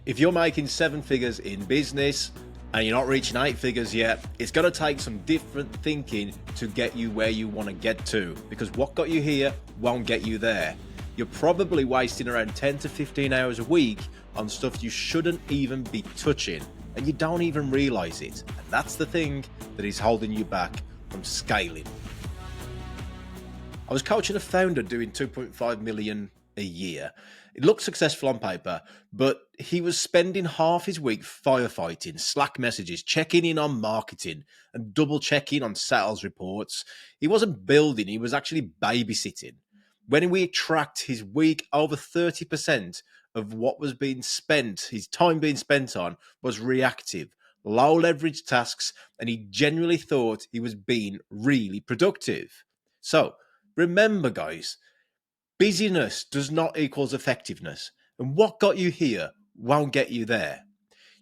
If you're making 7 figures in business and you're not reaching 8 figures yet, it's going to take some different thinking to get you where you want to get to, because what got you here won't get you there. You're probably wasting around 10 to 15 hours a week on stuff you shouldn't even be touching, and you don't even realize it. And that's the thing that is holding you back from scaling. I was coaching a founder doing 2.5 million a year. It looked successful on paper, but he was spending half his week firefighting, Slack messages, checking in on marketing, and double checking on sales reports. He wasn't building, he was actually babysitting. When we tracked his week, over 30% of what was being spent, his time being spent on, was reactive, low leverage tasks, and he genuinely thought he was being really productive. So remember, guys, busyness does not equals effectiveness, and what got you here won't get you there.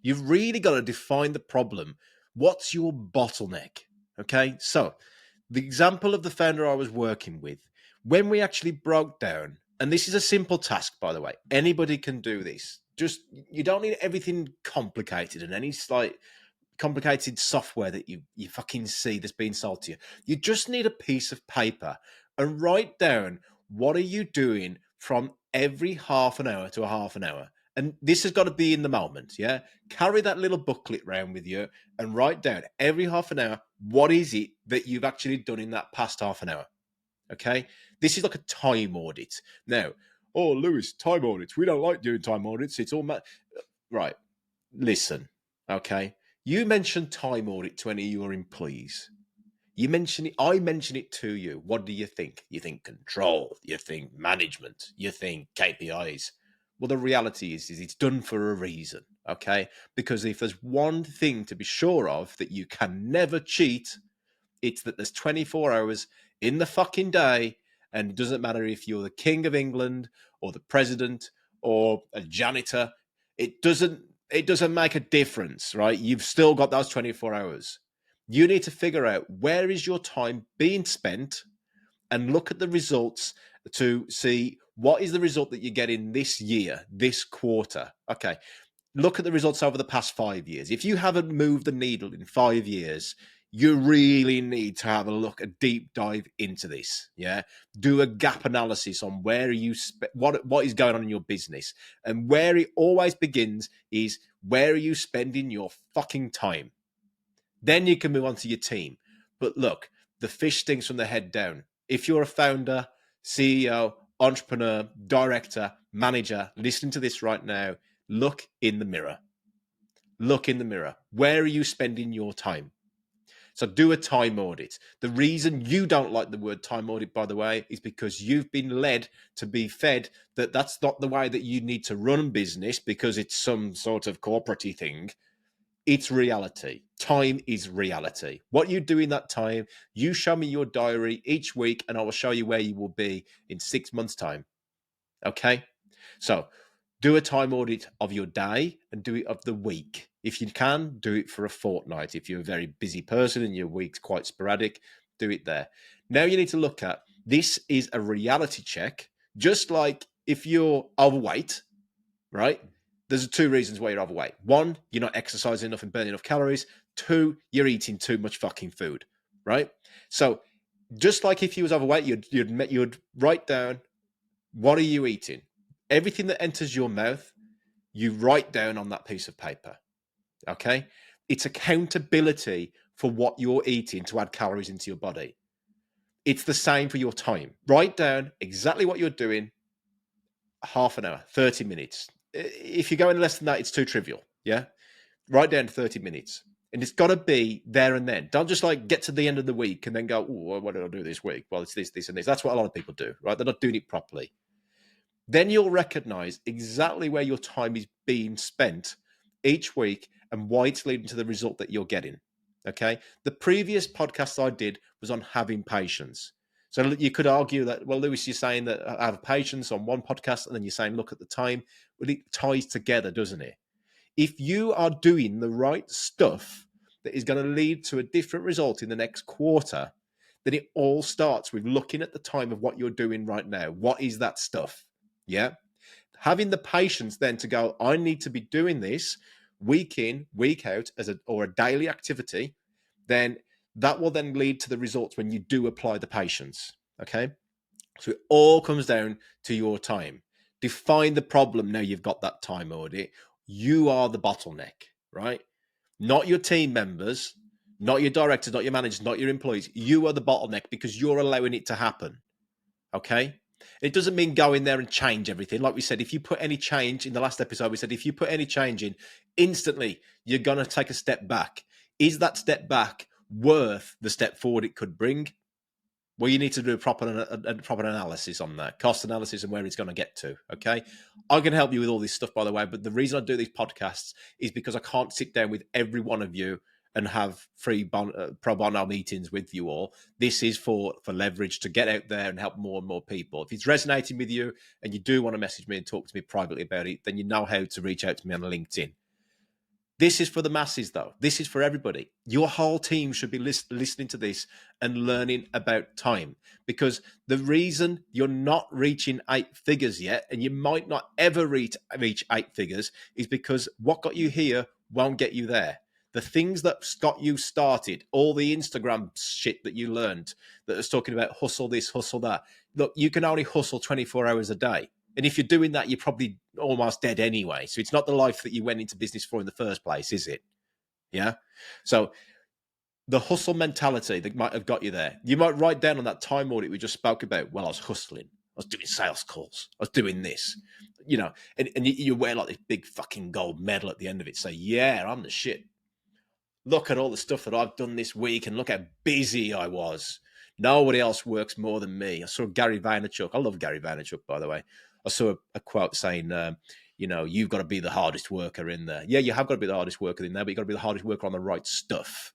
You've really got to define the problem. What's your bottleneck? Okay, so the example of the founder I was working with, when we actually broke down, and this is a simple task, by the way, anybody can do this. Just, you don't need everything complicated and any slight complicated software that you fucking see that's being sold to you. You just need a piece of paper and write down, what are you doing from every half an hour to a half an hour? And this has got to be in the moment, yeah? Carry that little booklet around with you and write down every half an hour, what is it that you've actually done in that past half an hour, okay? This is like a time audit. Now, oh, Lewis, time audits. We don't like doing time audits. It's all... Right, listen, okay? You mentioned time audit to any of your employees. You mention it, I mention it to you. What do you think? You think control, you think management, you think KPIs. Well, the reality is it's done for a reason, okay? Because if there's one thing to be sure of that you can never cheat, it's that there's 24 hours in the fucking day, and it doesn't matter if you're the King of England or the president or a janitor. It doesn't make a difference, right? You've still got those 24 hours. You need to figure out where is your time being spent and look at the results to see what is the result that you're getting this year, this quarter. Okay, look at the results over the past 5 years. If you haven't moved the needle in 5 years, you really need to have a deep dive into this. Yeah, do a gap analysis on where you what is going on in your business, and where it always begins is, where are you spending your fucking time? Then you can move on to your team. But look, the fish stinks from the head down. If you're a founder, CEO, entrepreneur, director, manager, listening to this right now, look in the mirror. Look in the mirror. Where are you spending your time? So do a time audit. The reason you don't like the word time audit, by the way, is because you've been led to be fed that that's not the way that you need to run business, because it's some sort of corporate-y thing. It's reality. Time is reality. What you do in that time, you show me your diary each week and I will show you where you will be in 6 months' time. Okay? So do a time audit of your day and do it of the week. If you can, do it for a fortnight. If you're a very busy person and your week's quite sporadic, do it there. Now you need to look at, this is a reality check, just like if you're overweight, right? There's 2 reasons why you're overweight. 1, you're not exercising enough and burning enough calories. 2, you're eating too much fucking food, right? So just like if you was overweight, you'd write down, what are you eating? Everything that enters your mouth, you write down on that piece of paper, okay? It's accountability for what you're eating to add calories into your body. It's the same for your time. Write down exactly what you're doing, half an hour, 30 minutes. If you're going less than that, it's too trivial, yeah? Write down 30 minutes. And it's got to be there and then. Don't just like get to the end of the week and then go, oh, what did I do this week? Well, it's this, this, and this. That's what a lot of people do, right? They're not doing it properly. Then you'll recognize exactly where your time is being spent each week and why it's leading to the result that you're getting, okay? The previous podcast I did was on having patience. So you could argue that, well, Lewis, you're saying that I have patience on one podcast, and then you're saying, look at the time. Well, it ties together, doesn't it? If you are doing the right stuff that is going to lead to a different result in the next quarter, then it all starts with looking at the time of what you're doing right now. What is that stuff? Yeah. having the patience then to go, I need to be doing this week in, week out or a daily activity, then that will then lead to the results when you do apply the patience. Okay. So it all comes down to your time. Define the problem. Now you've got that time audit. You are the bottleneck, right? Not your team members, not your directors, not your managers, not your employees. You are the bottleneck because you're allowing it to happen. Okay. It doesn't mean go in there and change everything. Like we said, if you put any change in the last episode, we said if you put any change in, instantly you're going to take a step back. Is that step back worth the step forward it could bring? Well, you need to do a proper analysis on that, cost analysis and where it's going to get to, okay? I can help you with all this stuff, by the way, but the reason I do these podcasts is because I can't sit down with every one of you and have free pro bono meetings with you all. This is for leverage to get out there and help more and more people. If it's resonating with you and you do want to message me and talk to me privately about it, then you know how to reach out to me on LinkedIn. This is for the masses, though. This is for everybody. Your whole team should be listening to this and learning about time, because the reason you're not reaching 8 figures yet, and you might not ever reach 8 figures, is because what got you here won't get you there. The things that got you started, all the Instagram shit that you learned that was talking about hustle this, hustle that. Look, you can only hustle 24 hours a day. And if you're doing that, you're probably almost dead anyway. So it's not the life that you went into business for in the first place, is it? Yeah. So the hustle mentality that might have got you there. You might write down on that time audit we just spoke about, well, I was hustling. I was doing sales calls. I was doing this, you know, and you wear like this big fucking gold medal at the end of it. Say, yeah, I'm the shit. Look at all the stuff that I've done this week and look how busy I was. Nobody else works more than me. I saw Gary Vaynerchuk. I love Gary Vaynerchuk, by the way. I saw a quote saying, you know, you've got to be the hardest worker in there. Yeah, you have got to be the hardest worker in there, but you've got to be the hardest worker on the right stuff.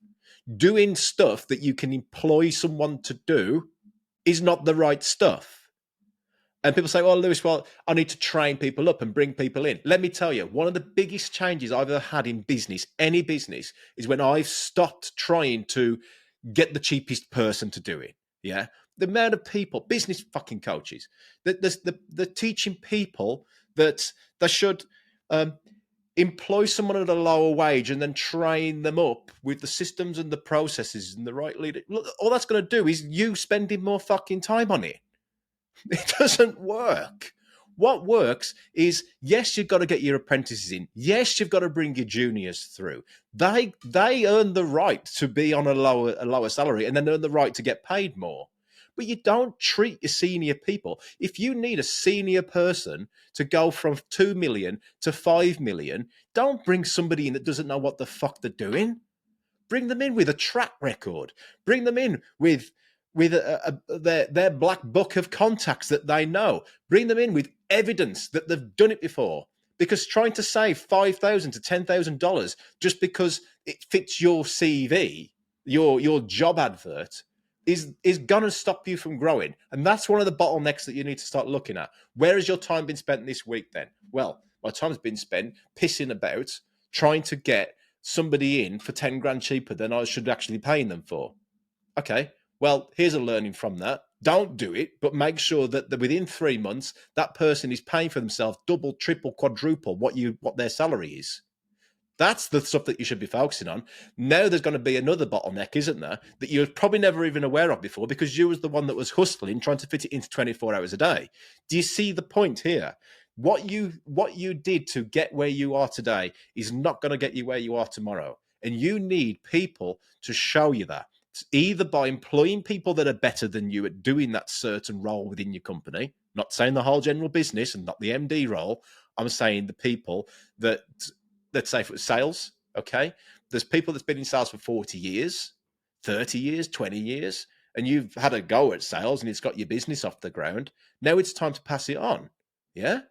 Doing stuff that you can employ someone to do is not the right stuff. And people say, well, Lewis, well, I need to train people up and bring people in. Let me tell you, one of the biggest changes I've ever had in business, any business, is when I've stopped trying to get the cheapest person to do it. Yeah. The amount of people, business fucking coaches, they're teaching people that they should employ someone at a lower wage and then train them up with the systems and the processes and the right leader. Look, all that's going to do is you spending more fucking time on it. It doesn't work. What works is, yes, you've got to get your apprentices in. Yes, you've got to bring your juniors through. They earn the right to be on a lower salary and then earn the right to get paid more. But you don't treat your senior people. If you need a senior person to go from 2 million to 5 million, don't bring somebody in that doesn't know what the fuck they're doing. Bring them in with a track record. Bring them in with their black book of contacts that they know. Bring them in with evidence that they've done it before. Because trying to save $5,000 to $10,000 just because it fits your CV, your job advert, is going to stop you from growing. And that's one of the bottlenecks that you need to start looking at. Where has your time been spent this week then? Well, my time's been spent pissing about trying to get somebody in for 10 grand cheaper than I should actually be paying them for. Okay, well, here's a learning from that. Don't do it, but make sure that within 3 months, that person is paying for themselves double, triple, quadruple what their salary is. That's the stuff that you should be focusing on. Now there's going to be another bottleneck, isn't there, that you're probably never even aware of before because you was the one that was hustling, trying to fit it into 24 hours a day. Do you see the point here? What you did to get where you are today is not going to get you where you are tomorrow. And you need people to show you that. It's either by employing people that are better than you at doing that certain role within your company, not saying the whole general business and not the MD role. I'm saying the people that, let's say if it was sales, okay? There's people that's been in sales for 40 years, 30 years, 20 years, and you've had a go at sales and it's got your business off the ground. Now it's time to pass it on, yeah?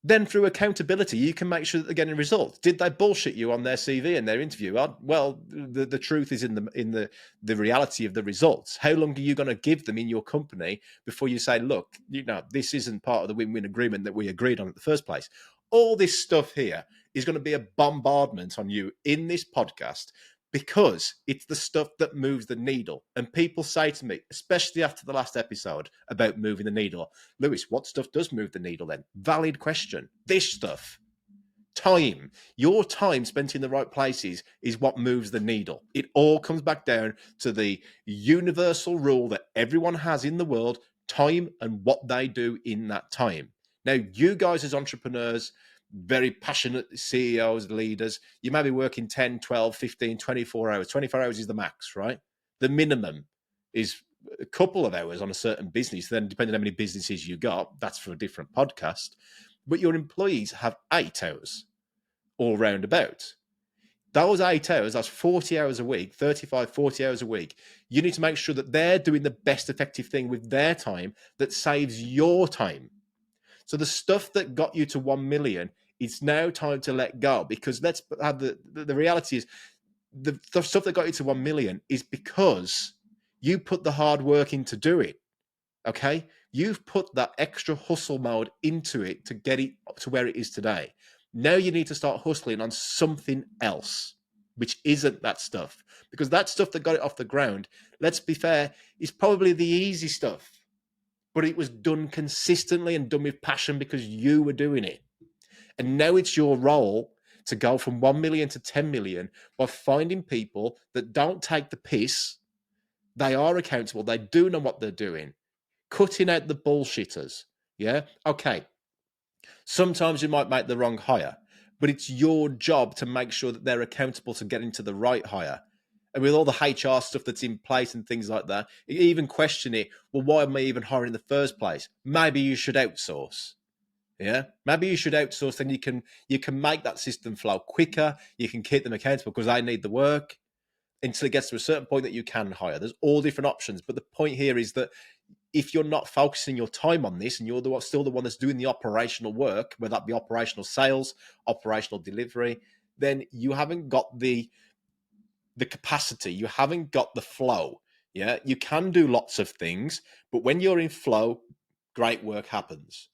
Then through accountability, you can make sure that they're getting results. Did they bullshit you on their CV and their interview? Well, the truth is in the reality of the results. How long are you going to give them in your company before you say, look, this isn't part of the win-win agreement that we agreed on at the first place? All this stuff here is going to be a bombardment on you in this podcast. because it's the stuff that moves the needle. And people say to me, especially after the last episode about moving the needle, Lewis, what stuff does move the needle then? Valid question. This stuff. Time. Your time spent in the right places is what moves the needle. It all comes back down to the universal rule that everyone has in the world, time and what they do in that time. Now, you guys as entrepreneurs, very passionate CEOs, leaders, you may be working 10, 12, 15, 24 hours. 24 hours is the max, right? The minimum is a couple of hours on a certain business. Then, depending on how many businesses you got, that's for a different podcast. But your employees have 8 hours all round about. Those 8 hours, that's 40 hours a week, 35, 40 hours a week. You need to make sure that they're doing the best effective thing with their time that saves your time. So the stuff that got you to 1 million, it's now time to let go, because let's have the reality is the stuff that got you to 1 million is because you put the hard work in to do it. Okay? You've put that extra hustle mode into it to get it to where it is today. Now you need to start hustling on something else, which isn't that stuff. Because that stuff that got it off the ground, let's be fair, is probably the easy stuff. But it was done consistently and done with passion because you were doing it. And now it's your role to go from 1 million to 10 million by finding people that don't take the piss. They are accountable. They do know what they're doing. Cutting out the bullshitters. Yeah. Okay. Sometimes you might make the wrong hire, but it's your job to make sure that they're accountable to getting to the right hire. And with all the HR stuff that's in place and things like that, you even question it. Well, why am I even hiring in the first place? Maybe you should outsource. Yeah, maybe you should outsource. Then you can make that system flow quicker. You can keep them accountable because they need the work until it gets to a certain point that you can hire. There's all different options, but the point here is that if you're not focusing your time on this and you're still the one that's doing the operational work, whether that be operational sales, operational delivery, then you haven't got the capacity, you haven't got the flow. Yeah, you can do lots of things, but when you're in flow, great work happens.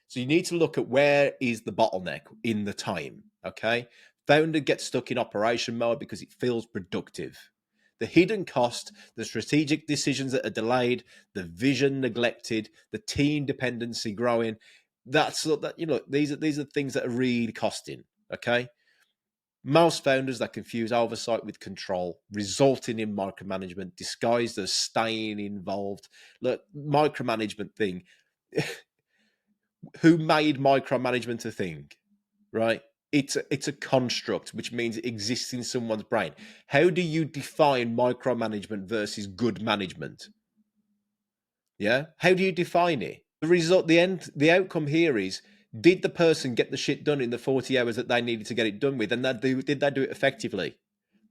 So you need to look at where is the bottleneck in the time. Okay, founder gets stuck in operation mode because it feels productive. The hidden cost, the strategic decisions that are delayed, the vision neglected, the team dependency growing. These are things that are really costing. Okay. Most founders that confuse oversight with control, resulting in micromanagement disguised as staying involved. Look, micromanagement thing. Who made micromanagement a thing, right? It's a construct, which means it exists in someone's brain. How do you define micromanagement versus good management? Yeah, how do you define it? The outcome here is: did the person get the shit done in the 40 hours that they needed to get it done with, and did they do it effectively?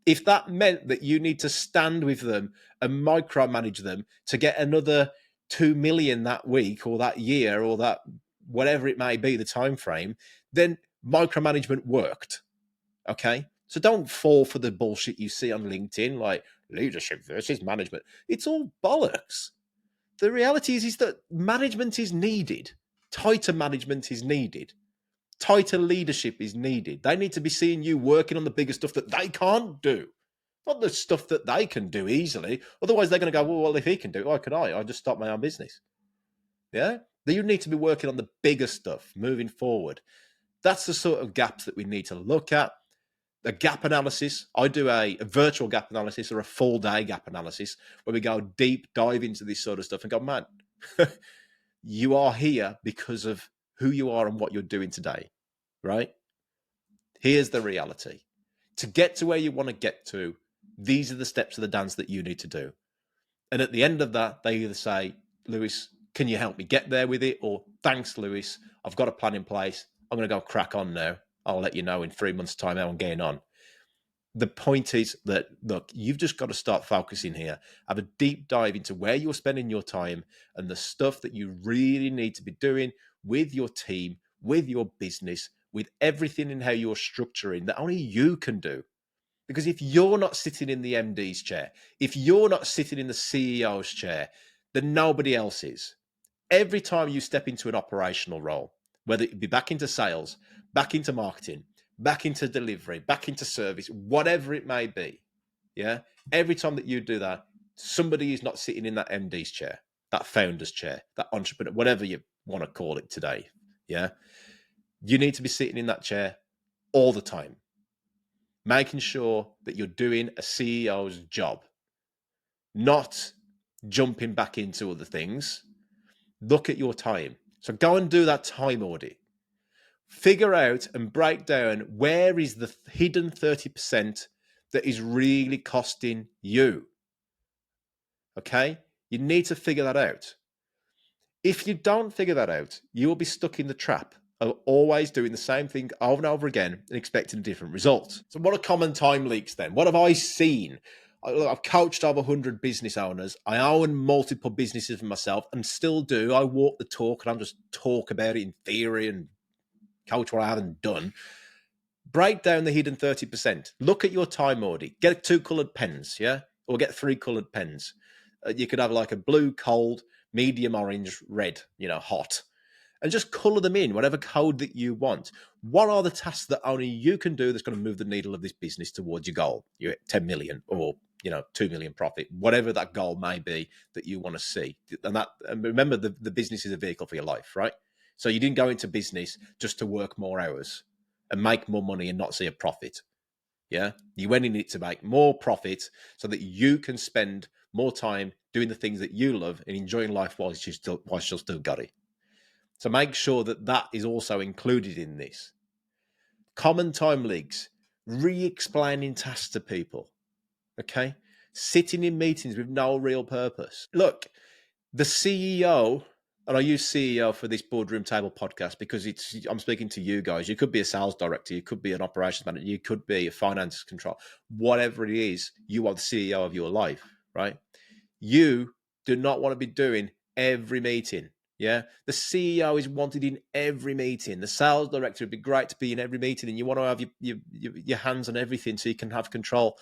If that meant that you need to stand with them and micromanage them to get another 2 million that week or that year or that whatever it may be, the time frame, then micromanagement worked. Okay? So don't fall for the bullshit you see on LinkedIn, like leadership versus management. It's all bollocks. The reality is that management is needed. Tighter management is needed. Tighter leadership is needed. They need to be seeing you working on the bigger stuff that they can't do. Not the stuff that they can do easily. Otherwise, they're going to go, well, if he can do it, why could I? I just start my own business. Yeah? You need to be working on the bigger stuff moving forward. That's the sort of gaps that we need to look at. A gap analysis. I do a virtual gap analysis or a full day gap analysis where we go deep dive into this sort of stuff and go, man, you are here because of who you are and what you're doing today, right? Here's the reality. To get to where you want to get to, these are the steps of the dance that you need to do. And at the end of that, they either say, Lewis, can you help me get there with it? Or thanks, Lewis, I've got a plan in place. I'm going to go crack on now. I'll let you know in 3 months' time how I'm getting on. The point is that, look, you've just got to start focusing here. Have a deep dive into where you're spending your time and the stuff that you really need to be doing with your team, with your business, with everything in how you're structuring that only you can do. Because if you're not sitting in the MD's chair, if you're not sitting in the CEO's chair, then nobody else is. Every time you step into an operational role, whether it be back into sales, back into marketing, back into delivery, back into service, whatever it may be, Yeah. Every time that you do that, somebody is not sitting in that MD's chair, that founder's chair, that entrepreneur, whatever you want to call it today. Yeah. You need to be sitting in that chair all the time, making sure that you're doing a CEO's job, not jumping back into other things. Look at your time. So go and do that time audit. Figure out and break down where is the hidden 30% that is really costing you. Okay? You need to figure that out. If you don't figure that out, you will be stuck in the trap of always doing the same thing over and over again and expecting a different result. So what are common time leaks then? What have I seen? I've coached over 100 business owners. I own multiple businesses for myself and still do. I walk the talk and I just talk about it in theory and coach what I haven't done. Break down the hidden 30%. Look at your time audit. Get 2 colored pens, yeah? Or get 3 colored pens. You could have like a blue, cold, medium orange, red, hot. And just color them in, whatever code that you want. What are the tasks that only you can do that's going to move the needle of this business towards your goal? You're at 10 million or 2 million profit, whatever that goal may be that you want to see. And remember, the business is a vehicle for your life, right? So you didn't go into business just to work more hours and make more money and not see a profit. Yeah, you went in it to make more profit so that you can spend more time doing the things that you love and enjoying life whilst you still got it. So make sure that that is also included in this. Common time leaks, re-explaining tasks to people. Okay, sitting in meetings with no real purpose. Look, the CEO. And I use CEO for this boardroom table podcast because I'm speaking to you guys. You could be a sales director, you could be an operations manager, you could be a finance controller, whatever it is, you are the CEO of your life, right? You do not want to be doing every meeting. Yeah. The CEO is wanted in every meeting. The sales director would be great to be in every meeting, and you want to have your hands on everything so you can have control.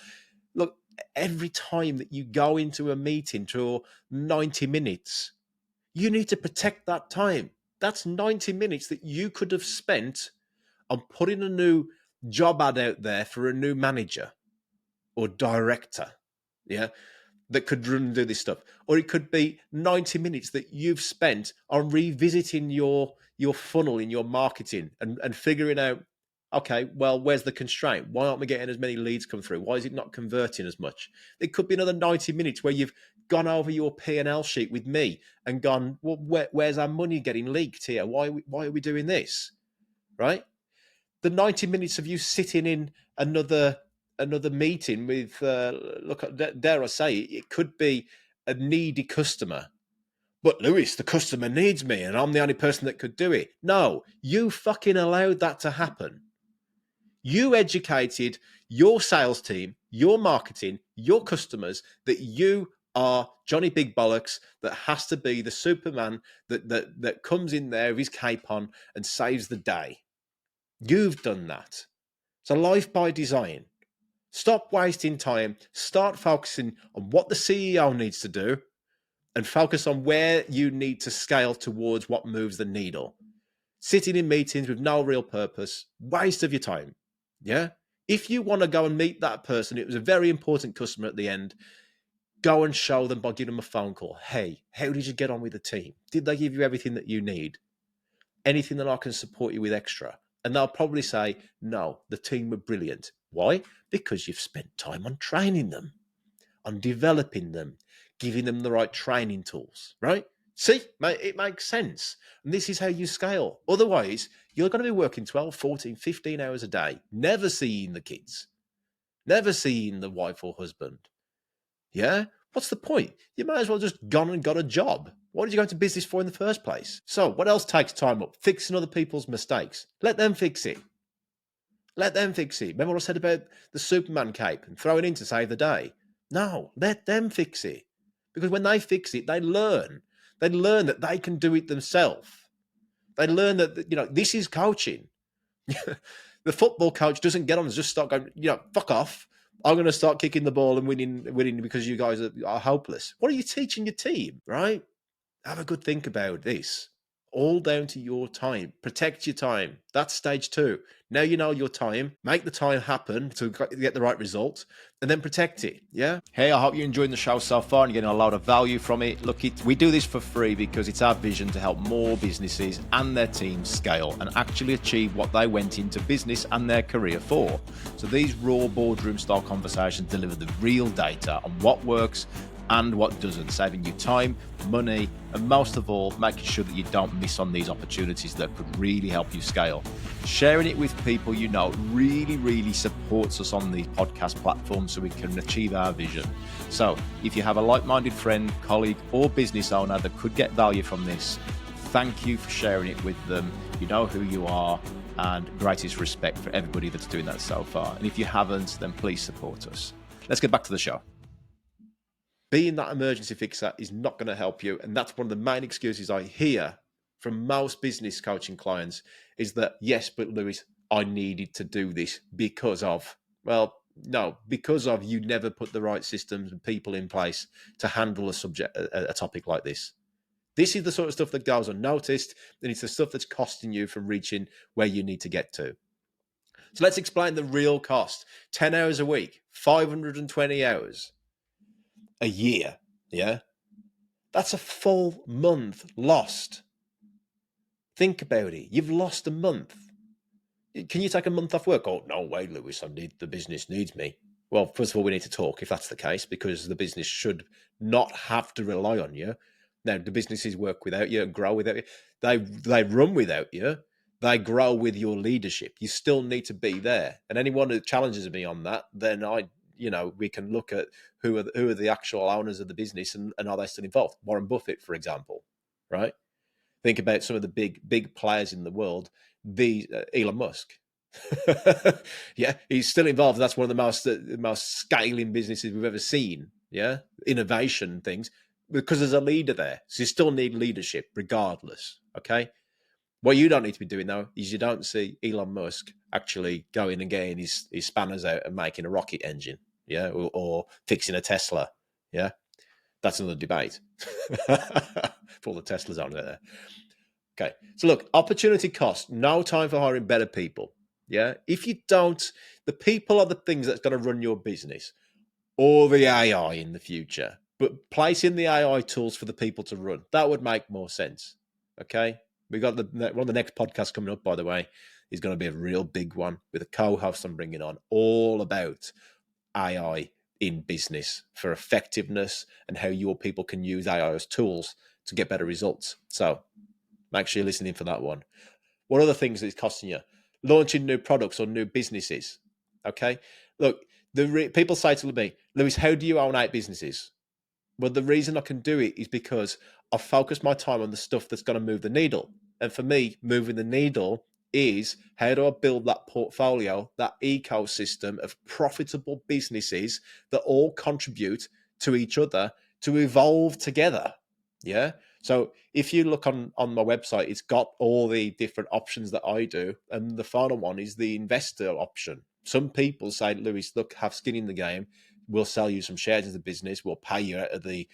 Look, every time that you go into a meeting for 90 minutes, you need to protect that time. That's 90 minutes that you could have spent on putting a new job ad out there for a new manager or director, yeah, that could run and do this stuff. Or it could be 90 minutes that you've spent on revisiting your funnel in your marketing and figuring out, okay, well, where's the constraint? Why aren't we getting as many leads come through? Why is it not converting as much? It could be another 90 minutes where you've gone over your P&L sheet with me and gone, well, where's our money getting leaked here? Why are we doing this? Right? The 90 minutes of you sitting in another meeting with, dare I say, it could be a needy customer. But Lewis, the customer needs me and I'm the only person that could do it. No, you fucking allowed that to happen. You educated your sales team, your marketing, your customers that you are Johnny Big Bollocks that has to be the Superman that comes in there with his cape on and saves the day. You've done that. So life by design. Stop wasting time. Start focusing on what the CEO needs to do and focus on where you need to scale towards what moves the needle. Sitting in meetings with no real purpose, waste of your time. Yeah. If you want to go and meet that person, it was a very important customer at the end, go and show them by giving them a phone call. Hey, how did you get on with the team? Did they give you everything that you need? Anything that I can support you with extra? And they'll probably say, no, the team were brilliant. Why? Because you've spent time on training them, on developing them, giving them the right training tools, right? See, it makes sense. And this is how you scale. Otherwise, you're going to be working 12, 14, 15 hours a day, never seeing the kids, never seeing the wife or husband. Yeah? What's the point? You might as well just gone and got a job. What did you go into business for in the first place? So what else takes time up? Fixing other people's mistakes. Let them fix it. Let them fix it. Remember what I said about the Superman cape and throwing in to save the day? No, let them fix it. Because when they fix it, they learn. They learn that they can do it themselves. They learn that, this is coaching. The football coach doesn't get on and just start going, fuck off. I'm going to start kicking the ball and winning because you guys are hopeless. What are you teaching your team, right? Have a good think about this. all down to your time. Protect your time. That's stage 2. Now you know your time. Make the time happen to get the right result, and then protect it. Yeah. Hey, I hope you're enjoying the show so far and getting a lot of value from it. Look, we do this for free because it's our vision to help more businesses and their teams scale and actually achieve what they went into business and their career for. So these raw boardroom style conversations deliver the real data on what works and what doesn't, saving you time, money, and most of all, making sure that you don't miss on these opportunities that could really help you scale. Sharing it with people you know really supports us on the podcast platform so we can achieve our vision. So if you have a like-minded friend, colleague, or business owner that could get value from this, thank you for sharing it with them. You know who you are, and greatest respect for everybody that's doing that so far. And if you haven't, then please support us. Let's get back to the show. Being that emergency fixer is not going to help you. And that's one of the main excuses I hear from most business coaching clients is that, yes, but Lewis, I needed to do this because of, well, no, because of you never put the right systems and people in place to handle a topic like this. This is the sort of stuff that goes unnoticed, and it's the stuff that's costing you from reaching where you need to get to. So let's explain the real cost. 10 hours a week, 520 hours. A year, yeah? That's a full month lost. Think about it. You've lost a month. Can you take a month off work? Oh, no way, Lewis. The business needs me. Well, first of all, we need to talk if that's the case, because the business should not have to rely on you. Now, the businesses work without you and grow without you. They run without you. They grow with your leadership. You still need to be there. And anyone who challenges me on that, then we can look at who are the actual owners of the business and are they still involved? Warren Buffett, for example, right? Think about some of the big players in the world. Elon Musk, yeah, he's still involved. That's one of the most scaling businesses we've ever seen. Yeah, innovation things because there's a leader there. So you still need leadership, regardless. Okay. What you don't need to be doing, though, is you don't see Elon Musk actually going and getting his spanners out and making a rocket engine, yeah, or fixing a Tesla, yeah. That's another debate for all the Teslas out there. Okay, so look, opportunity cost, no time for hiring better people, yeah. If you don't, the people are the things that's going to run your business, or the AI in the future. But placing the AI tools for the people to run, that would make more sense, okay. We got one of the next podcasts coming up, by the way, is going to be a real big one with a co-host I'm bringing on, all about AI in business for effectiveness and how your people can use AI as tools to get better results. So make sure you're listening for that one. What other things is costing you? Launching new products or new businesses. Okay. Look, people say to me, Lewis, how do you own 8 businesses? Well, the reason I can do it is because I focus my time on the stuff that's going to move the needle. And for me, moving the needle is how do I build that portfolio, that ecosystem of profitable businesses that all contribute to each other to evolve together. Yeah. So if you look on my website, it's got all the different options that I do. And the final one is the investor option. Some people say, Lewis, look, have skin in the game. We'll sell you some shares of the business. We'll pay you out of the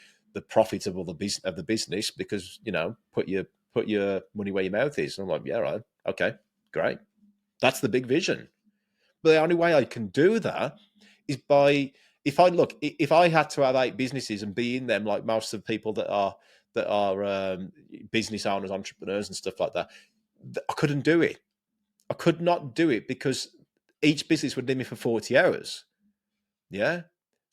profit of the business because, put your money where your mouth is. And I'm like, yeah, right. Okay, great. That's the big vision. But the only way I can do that is if I had to have 8 businesses and be in them like most of the people that are business owners, entrepreneurs and stuff like that, I couldn't do it. I could not do it because each business would need me for 40 hours. Yeah.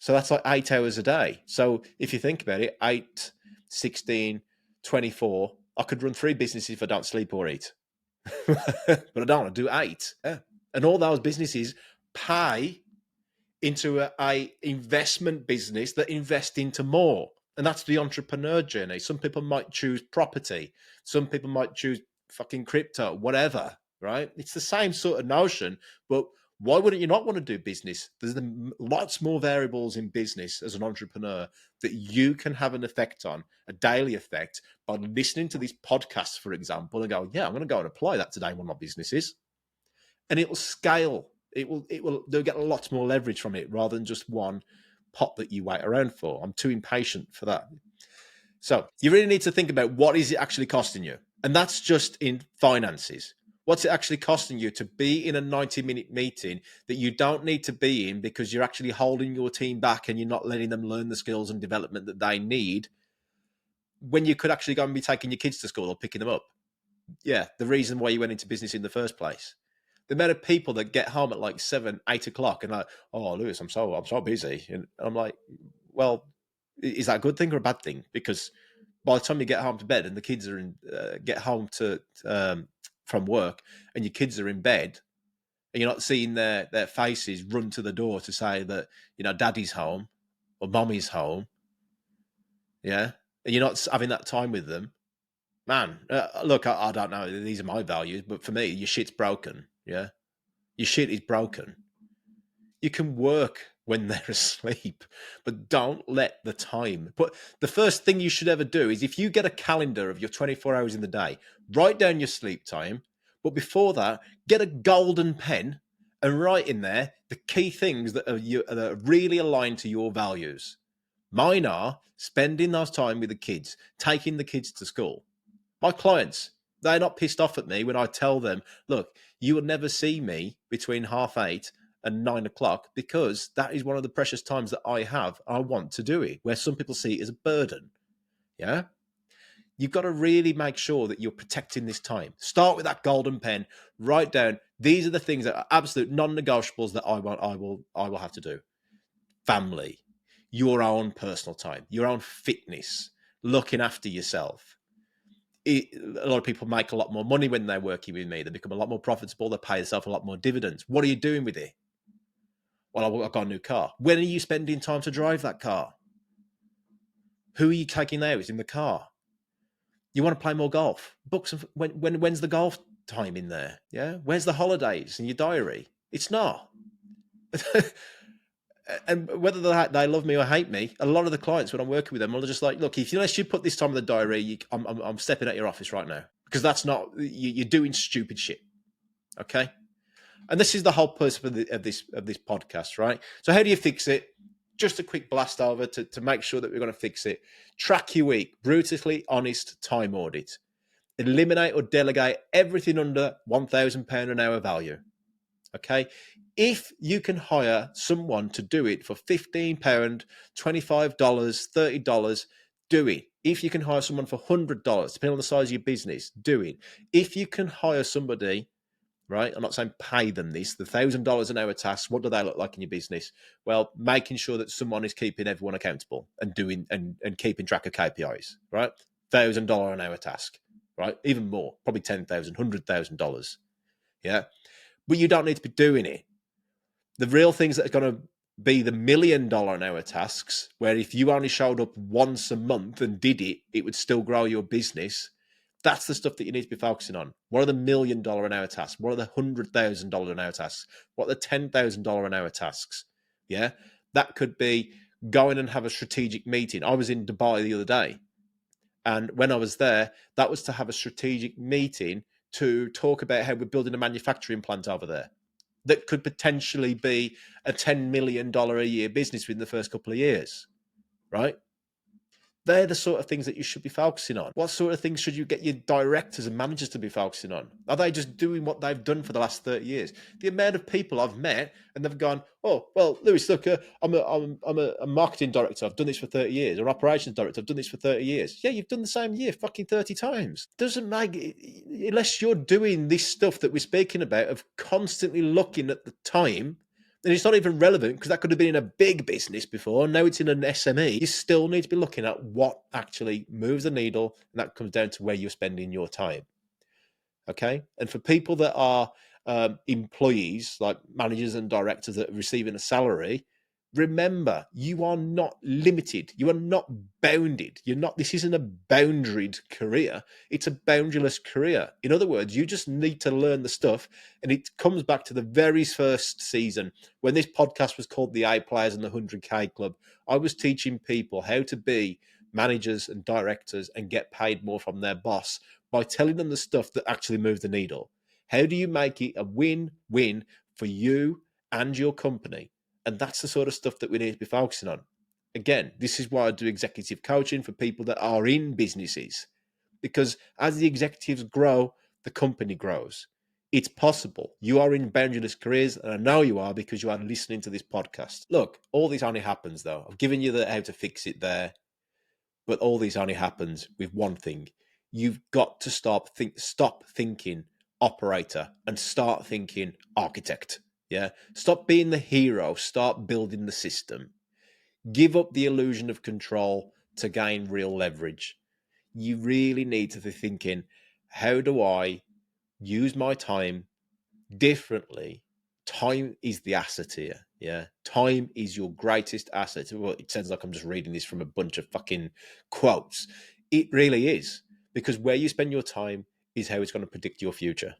So that's like 8 hours a day. So if you think about it, 8, 16, 24, I could run 3 businesses if I don't sleep or eat. But I don't want to do 8. Yeah. And all those businesses pay into a investment business that invest into more. And that's the entrepreneur journey. Some people might choose property. Some people might choose fucking crypto, whatever, right? It's the same sort of notion, but why wouldn't you not want to do business? There's lots more variables in business as an entrepreneur that you can have an effect on, a daily effect, by listening to these podcasts, for example, and go, yeah, I'm going to go and apply that today in one of my businesses. And it will scale. They'll get lots more leverage from it rather than just one pot that you wait around for. I'm too impatient for that. So you really need to think about what is it actually costing you? And that's just in finances. What's it actually costing you to be in a 90-minute meeting that you don't need to be in because you're actually holding your team back and you're not letting them learn the skills and development that they need when you could actually go and be taking your kids to school or picking them up? Yeah, the reason why you went into business in the first place. The amount of people that get home at like 7, 8 o'clock and like, oh, Lewis, I'm so busy. And I'm like, well, is that a good thing or a bad thing? Because by the time you get home to bed and the kids are get home from work and your kids are in bed and you're not seeing their faces run to the door to say that, daddy's home or mommy's home. Yeah. And you're not having that time with them, man. Look, I don't know. These are my values, but for me, your shit's broken. Yeah. Your shit is broken. You can work when they're asleep, but don't let the time. But the first thing you should ever do is, if you get a calendar of your 24 hours in the day, write down your sleep time. But before that, get a golden pen and write in there the key things that are really aligned to your values. Mine are spending those time with the kids, taking the kids to school. My clients, they're not pissed off at me when I tell them, look, you will never see me between 8:30 and 9 o'clock because that is one of the precious times that I have. I want to do it, where some people see it as a burden. Yeah. You've got to really make sure that you're protecting this time. Start with that golden pen, write down, these are the things that are absolute non-negotiables that I will have to do. Family, your own personal time, your own fitness, looking after yourself. A lot of people make a lot more money when they're working with me. They become a lot more profitable. They pay themselves a lot more dividends. What are you doing with it? Well, I've got a new car. When are you spending time to drive that car? Who are you taking out in the car? You want to play more golf? Book some. When's the golf time in there? Yeah. Where's the holidays in your diary? It's not. And whether they love me or hate me, a lot of the clients when I'm working with them are just like, look, unless you put this time in the diary, I'm stepping at your office right now, because that's not, you're doing stupid shit. Okay. And this is the whole purpose of this podcast, right? So how do you fix it? Just a quick blast over to make sure that we're going to fix it. Track your week, brutally honest time audit. Eliminate or delegate everything under £1,000 an hour value. Okay. If you can hire someone to do it for £15, $25, $30, do it. If you can hire someone for $100, depending on the size of your business, do it. If you can hire somebody, right? I'm not saying pay them this, the $1,000 an hour tasks, what do they look like in your business? Well, making sure that someone is keeping everyone accountable and doing and keeping track of KPIs, right? $1,000 an hour task, right? Even more, probably $10,000, $100,000. Yeah. But you don't need to be doing it. The real things that are going to be the $1 million an hour tasks, where if you only showed up once a month and did it, it would still grow your business. That's the stuff that you need to be focusing on. What are the $1 million an hour tasks? What are the $100,000 an hour tasks? What are the $10,000 an hour tasks? Yeah, that could be going and have a strategic meeting. I was in Dubai the other day, and when I was there, that was to have a strategic meeting to talk about how we're building a manufacturing plant over there that could potentially be a $10 million a year business within the first couple of years, right? They're the sort of things that you should be focusing on. What sort of things should you get your directors and managers to be focusing on? Are they just doing what they've done for the last 30 years? The amount of people I've met and they've gone, oh, well, Lewis, look, I'm a marketing director. I've done this for 30 years. Or operations director. I've done this for 30 years. Yeah, you've done the same year fucking 30 times. Doesn't make, unless you're doing this stuff that we're speaking about of constantly looking at the time. And it's not even relevant because that could have been in a big business before. Now it's in an SME. You still need to be looking at what actually moves the needle. And that comes down to where you're spending your time. Okay. And for people that are employees, like managers and directors that are receiving a salary, remember, you are not limited. You are not bounded. This isn't a boundaried career. It's a boundaryless career. In other words, you just need to learn the stuff. And it comes back to the very first season when this podcast was called The A Players and the 100K Club. I was teaching people how to be managers and directors and get paid more from their boss by telling them the stuff that actually moves the needle. How do you make it a win-win for you and your company? And that's the sort of stuff that we need to be focusing on. Again, this is why I do executive coaching for people that are in businesses. because as the executives grow, the company grows. It's possible. You are in boundaryless careers, and I know you are because you are listening to this podcast. Look, all this only happens though. I've given you the how to fix it there, but all this only happens with one thing. You've got to stop thinking operator and start thinking architect. Yeah. Stop being the hero. Start building the system. Give up the illusion of control to gain real leverage. You really need to be thinking, how do I use my time differently? Time is the asset here. Yeah. Time is your greatest asset. Well, it sounds like I'm just reading this from a bunch of fucking quotes. It really is, because where you spend your time is how it's going to predict your future.